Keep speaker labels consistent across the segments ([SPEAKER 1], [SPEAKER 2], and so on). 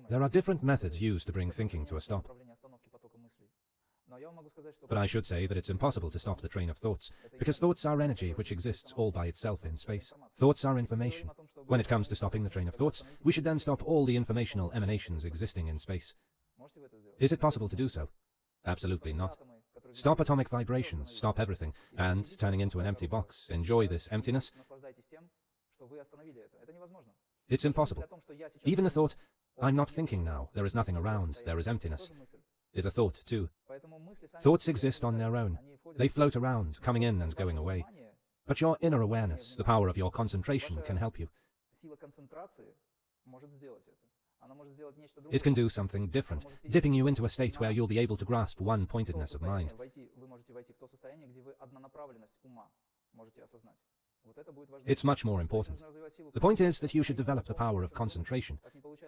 [SPEAKER 1] There are different methods used to bring thinking to a stop. But I should say that it's impossible to stop the train of thoughts, because thoughts are energy which exists all by itself in space. Thoughts are information. When it comes to stopping the train of thoughts, we should then stop all the informational emanations existing in space. Is it possible to do so? Absolutely not. Stop atomic vibrations, stop everything, and, turning into an empty box, enjoy this emptiness. It's impossible. Even the thought, I'm not thinking now, there is nothing around, there is emptiness, is a thought too. Thoughts exist on their own. They float around, coming in and going away. But your inner awareness, the power of your concentration, can help you. It can do something different, dipping you into a state where you'll be able to grasp one-pointedness of mind. It's much more important. The point is that you should develop the power of concentration.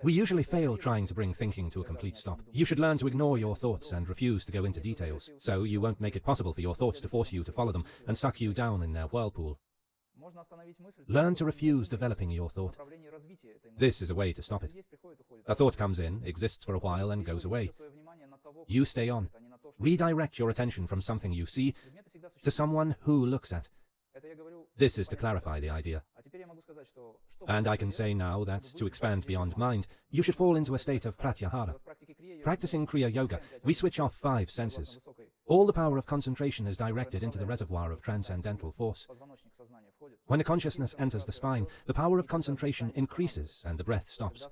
[SPEAKER 1] We usually fail trying to bring thinking to a complete stop. You should learn to ignore your thoughts and refuse to go into details, so you won't make it possible for your thoughts to force you to follow them and suck you down in their whirlpool. Learn to refuse developing your thought. This is a way to stop it. A thought comes in, exists for a while and goes away. You stay on. Redirect your attention from something you see to someone who looks at. This is to clarify the idea. And I can say now that, to expand beyond mind, you should fall into a state of pratyahara. Practicing Kriya Yoga, we switch off 5 senses. All the power of concentration is directed into the reservoir of transcendental force. When the consciousness enters the spine, the power of concentration increases and the breath stops.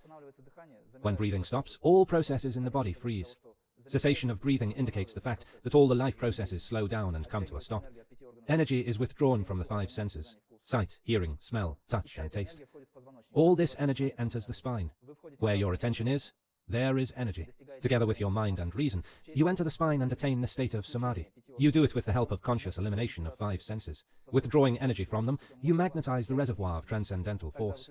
[SPEAKER 1] When breathing stops, all processes in the body freeze. Cessation of breathing indicates the fact that all the life processes slow down and come to a stop. Energy is withdrawn from the 5 senses: sight, hearing, smell, touch, and taste. All this energy enters the spine. Where your attention is, there is energy. Together with your mind and reason, you enter the spine and attain the state of samadhi. You do it with the help of conscious elimination of 5 senses. Withdrawing energy from them, you magnetize the reservoir of transcendental force.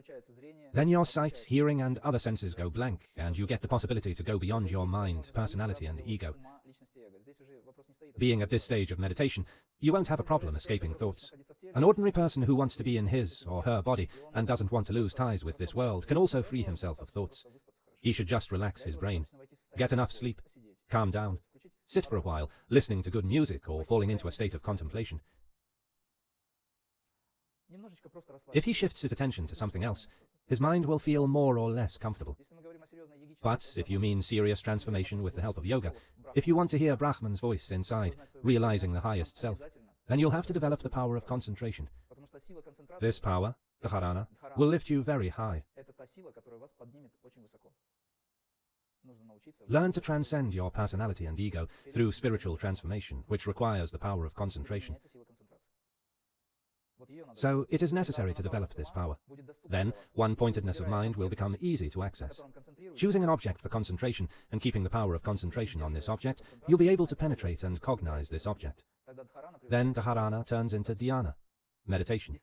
[SPEAKER 1] Then your sight, hearing, and other senses go blank, and you get the possibility to go beyond your mind, personality, and ego. Being at this stage of meditation, you won't have a problem escaping thoughts. An ordinary person who wants to be in his or her body and doesn't want to lose ties with this world can also free himself of thoughts. He should just relax his brain, get enough sleep, calm down, sit for a while, listening to good music or falling into a state of contemplation. If he shifts his attention to something else, his mind will feel more or less comfortable. But if you mean serious transformation with the help of yoga, if you want to hear Brahman's voice inside, realizing the highest self, then you'll have to develop the power of concentration. This power, dharana, will lift you very high. Learn to transcend your personality and ego through spiritual transformation, which requires the power of concentration. So it is necessary to develop this power. Then, one-pointedness of mind will become easy to access. Choosing an object for concentration and keeping the power of concentration on this object, you'll be able to penetrate and cognize this object. Then dharana turns into dhyana, meditation.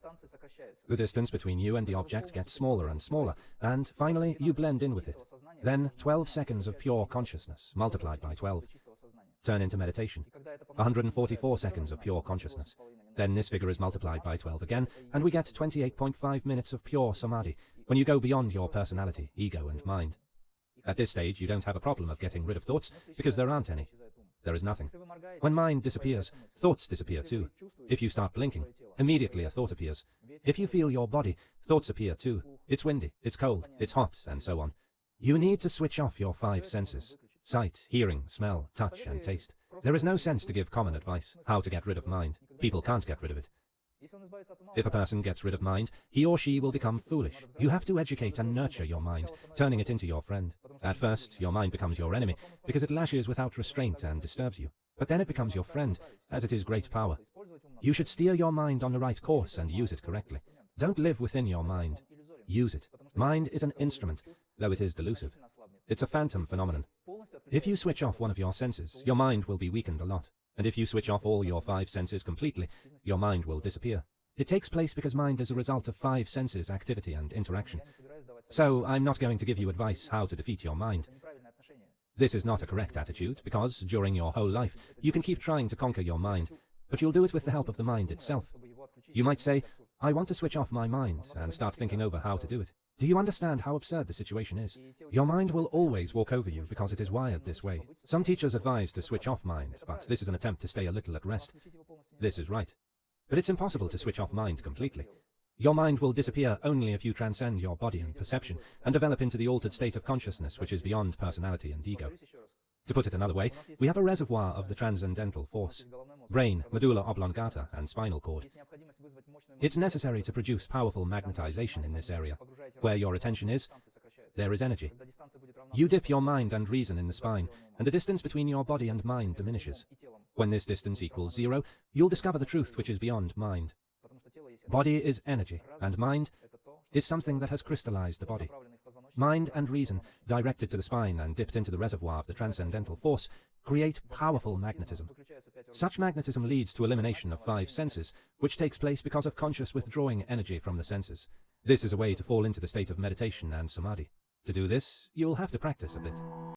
[SPEAKER 1] The distance between you and the object gets smaller and smaller, and finally you blend in with it. Then 12 seconds of pure consciousness, multiplied by 12, turn into meditation. 144 seconds of pure consciousness. Then this figure is multiplied by 12 again, and we get 28.5 minutes of pure samadhi, when you go beyond your personality, ego, and mind. At this stage, you don't have a problem of getting rid of thoughts, because there aren't any. There is nothing. When mind disappears, thoughts disappear too. If you start blinking, immediately a thought appears. If you feel your body, thoughts appear too. It's windy, it's cold, it's hot, and so on. You need to switch off your 5 senses: sight, hearing, smell, touch, and taste. There is no sense to give common advice, how to get rid of mind. People can't get rid of it. If a person gets rid of mind, he or she will become foolish. You have to educate and nurture your mind, turning it into your friend. At first, your mind becomes your enemy, because it lashes without restraint and disturbs you. But then it becomes your friend, as it is great power. You should steer your mind on the right course and use it correctly. Don't live within your mind. Use it. Mind is an instrument, though it is delusive. It's a phantom phenomenon. If you switch off one of your senses, your mind will be weakened a lot. And if you switch off all your 5 senses completely, your mind will disappear. It takes place because mind is a result of 5 senses, activity and interaction. So I'm not going to give you advice how to defeat your mind. This is not a correct attitude, because during your whole life, you can keep trying to conquer your mind, but you'll do it with the help of the mind itself. You might say, I want to switch off my mind and start thinking over how to do it. Do you understand how absurd the situation is? Your mind will always walk over you because it is wired this way. Some teachers advise to switch off mind, but this is an attempt to stay a little at rest. This is right. But it's impossible to switch off mind completely. Your mind will disappear only if you transcend your body and perception and develop into the altered state of consciousness which is beyond personality and ego. To put it another way, we have a reservoir of the transcendental force: brain, medulla oblongata, and spinal cord. It's necessary to produce powerful magnetization in this area. Where your attention is, there is energy. You dip your mind and reason in the spine, and the distance between your body and mind diminishes. When this distance equals 0, you'll discover the truth which is beyond mind. Body is energy, and mind is something that has crystallized the body. Mind and reason, directed to the spine and dipped into the reservoir of the transcendental force, create powerful magnetism. Such magnetism leads to elimination of 5 senses, which takes place because of conscious withdrawing energy from the senses. This is a way to fall into the state of meditation and samadhi. To do this, you'll have to practice a bit.